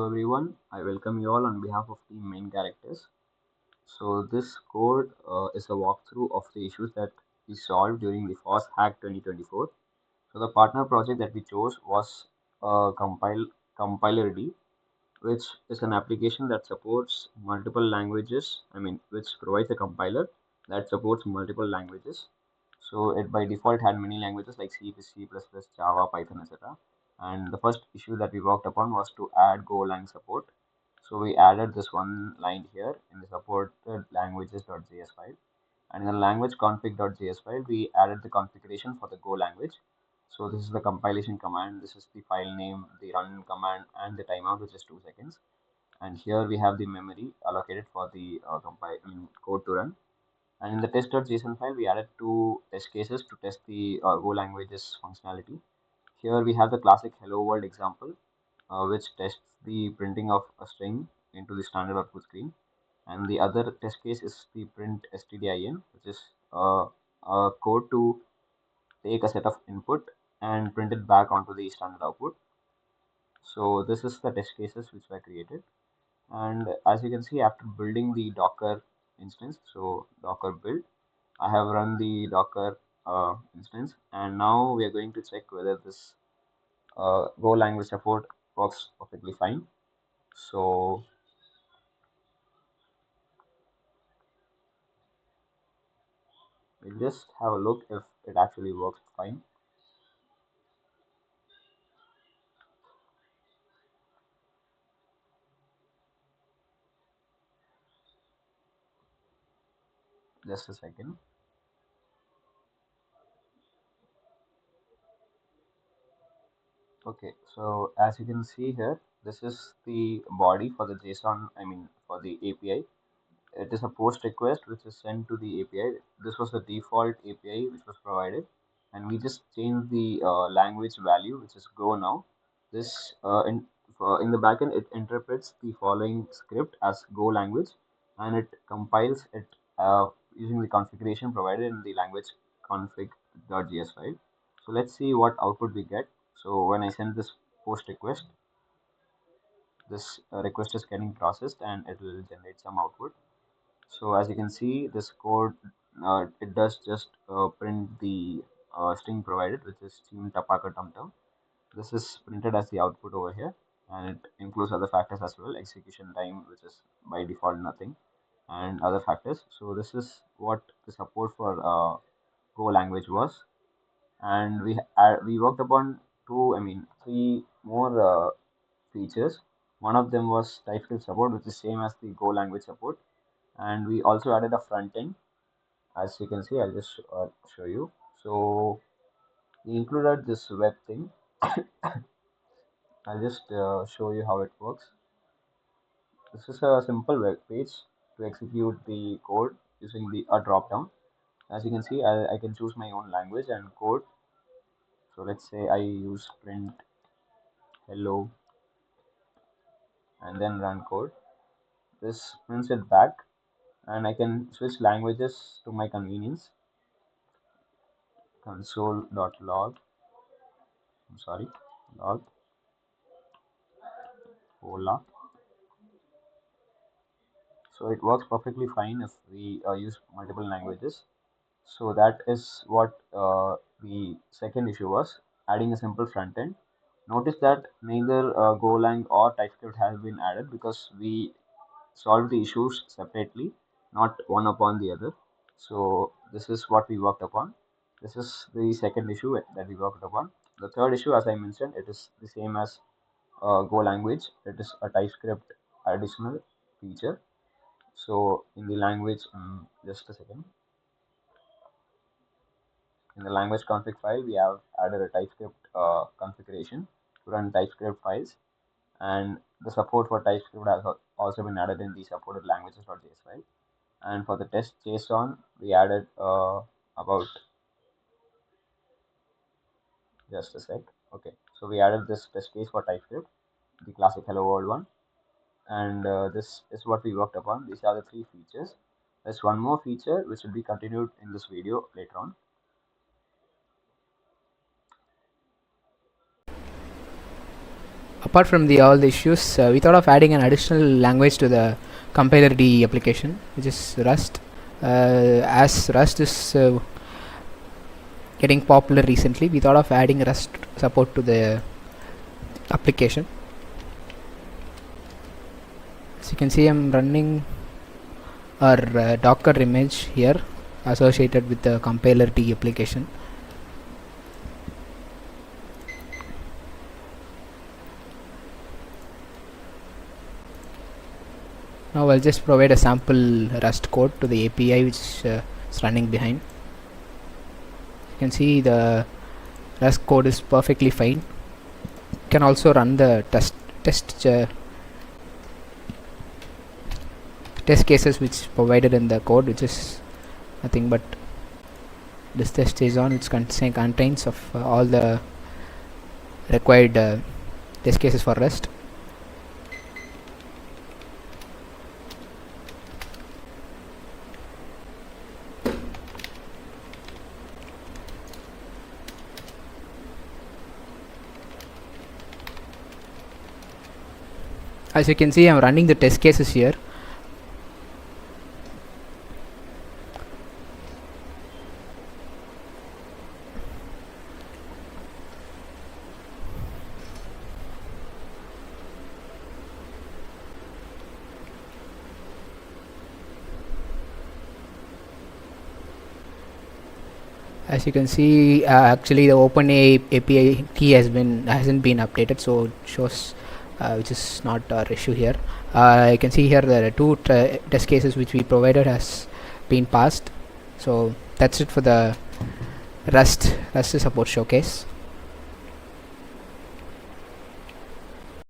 Hello everyone, I welcome you all on behalf of Team MainCharacters. So this code is a walkthrough of the issues that we solved during the FOSS Hack 2024. So the partner project that we chose was Compiler D, which is an application that supports multiple languages. Which provides a compiler that supports multiple languages. So it by default had many languages like C, C++, Java, Python, etc. And the first issue that we worked upon was to add Golang support. So we added this one line here in the supported languages.js file. And in the language config.js file, we added the configuration for the Go language. So this is the compilation command, this is the file name, the run command, and the timeout, which is 2 seconds. And here we have the memory allocated for the code to run. And in the test.json file, we added two test cases to test the Go language's functionality. Here we have the classic hello world example, which tests the printing of a string into the standard output screen. And the other test case is the print stdin, which is a code to take a set of input and print it back onto the standard output. So this is the test cases which were created. And as you can see, after building the Docker instance, so Docker build, I have run the Docker instance, and now we are going to check whether this Go language support works perfectly fine. So we'll just have a look if it actually works fine. Just a second. Okay, so as you can see here, this is the body for the JSON, for the API. It is a post request which is sent to the API. This was the default API which was provided, and we just changed the language value, which is Go now. This in the backend, it interprets the following script as Go language, and it compiles it using the configuration provided in the language config.js file. So let's see what output we get. So when I send this post request, this request is getting processed and it will generate some output. So as you can see, this code it does just print the string provided, which is team tapaka tum. This is printed as the output over here, and it includes other factors as well, execution time, which is by default nothing, and other factors. So this is what the support for Go language was, and we worked upon three more features. One of them was TypeScript support, which is same as the Go language support, and we also added a front end. As you can see, I'll just show you. So we included this web thing. I'll just show you how it works. This is a simple web page to execute the code using the a drop down. As you can see, I can choose my own language and code. So let's say I use print hello and then run code. This prints it back, and I can switch languages to my convenience. Console.log, I'm sorry, log hola. So it works perfectly fine if we use multiple languages. So that is what the second issue was, adding a simple front end. Notice that neither Golang or TypeScript has been added because we solved the issues separately, not one upon the other. So this is what we worked upon. This is the second issue that we worked upon. The third issue, as I mentioned, it is the same as Go language. It is a TypeScript additional feature. So in the language, just a second. In the language config file, we have added a TypeScript configuration to run TypeScript files, and the support for TypeScript has also been added in the supported languages.js file. And for the test JSON, we added about just a sec. Okay, so we added this test case for TypeScript, the classic hello world one, and this is what we worked upon. These are the three features. There's one more feature which will be continued in this video later on. apart from all the issues, we thought of adding an additional language to the compiler D application, which is Rust. As Rust is getting popular recently, we thought of adding Rust support to the application. As you can see, I'm running our Docker image here associated with the compiler D application. Now I'll just provide a sample Rust code to the API which is running behind. You can see the Rust code is perfectly fine. You can also run the test cases which provided in the code, which is nothing but this test JSON, which contains of all the required test cases for Rust. As you can see, I'm running the test cases here. As you can see, actually the OpenAI API key hasn't been updated, so it shows which is not our issue here. You can see here the two test cases which we provided has been passed. So that's it for the Rust support showcase.